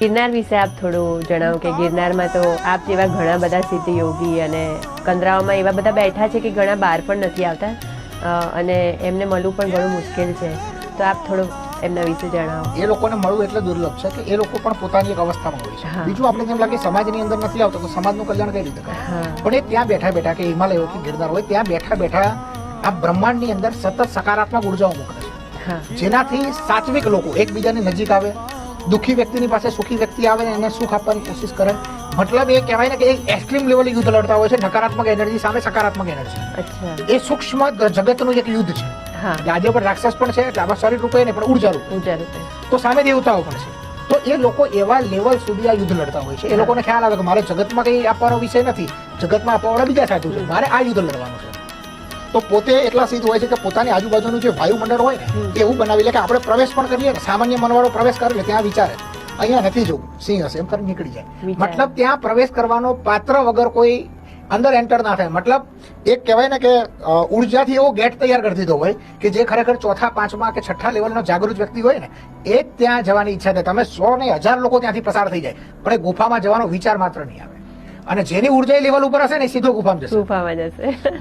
ગિરનાર વિશે આપ થોડું જણાવો કે ગિરનારમાં તો આપ જેવા ઘણા બધા સિદ્ધ યોગી અને કંદરાઓમાં એવા બધા બેઠા છે કે ઘણા બહાર પણ નથી આવતા અને એમને મળવું પણ ઘણું મુશ્કેલ છે, તો આપ થોડું એમના વિશે જણાવો. એ લોકોને મળવું એટલે દુર્લભ છે કે એ લોકો પણ પોતાની એક અવસ્થામાં હોય છે. બીજું આપણે જેમ લાગે સમાજની અંદર નથી આવતો તો સમાજનું કલ્યાણ કઈ રીતે કરે, પણ એ ત્યાં બેઠા બેઠા કે હિમાલય હોય કે ગિરનાર હોય ત્યાં બેઠા બેઠા આ બ્રહ્માંડની અંદર સતત સકારાત્મક ઉર્જાઓ મોકલે છે, જેનાથી સાત્વિક લોકો એકબીજાની નજીક આવે, દુઃખી વ્યક્તિની પાસે સુખી વ્યક્તિ આવે ને એને સુખ આપવાની કોશિશ કરે. મતલબ એ કહેવાય ને કે એક એક્સ્ટ્રીમ લેવલે યુદ્ધ લડતા હોય છે, નકારાત્મક એનર્જી સામે સકારાત્મક એનર્જી. એ સૂક્ષ્મ જગતનું એક યુદ્ધ છે. આજે પણ રાક્ષસ પણ છે, એટલે આમાં શરીર રૂપે નહીં પણ ઉર્જા રૂપે, તો સામે દેવતાઓ પણ છે. તો એ લોકો એવા લેવલ સુધી આ યુદ્ધ લડતા હોય છે. એ લોકોને ખ્યાલ આવે કે મારે જગતમાં કઈ આપવાનો વિષય નથી, જગતમાં આપવાવાળા બીજા સાધુ છે, મારે આ યુદ્ધ લડવાનું છે. તો પોતે એટલા સિદ્ધ હોય છે કે પોતાની આજુબાજુનું જે વાયુમંડળ હોય ને એવું બનાવી લે કે આપણે પ્રવેશ પણ કરીએ, સામાન્ય મનવાળો પ્રવેશ કરે એટલે ત્યાં વિચારે અહીંયા નથી જવું, સિંહ હશે એમ કરીને નીકળી જાય. મતલબ ત્યાં પ્રવેશ કરવાનો પાત્ર વગર કોઈ અંદર એન્ટર ના થાય. મતલબ એક કહેવાય ને કે ઉર્જાથી એવો ગેટ તૈયાર કરી દીધો હોય કે જે ખરેખર ચોથા પાંચમા કે છઠ્ઠા લેવલનો જાગૃત વ્યક્તિ હોય ને એ ત્યાં જવાની ઈચ્છા થાય. તમે 100 ને 1000 લોકો ત્યાંથી પસાર થઈ જાય પણ એ ગુફામાં જવાનો વિચાર માત્ર નહીં આવે, અને જેની ઉર્જા લેવલ ઉપર હશે ને સીધો ગુફામાં જશે.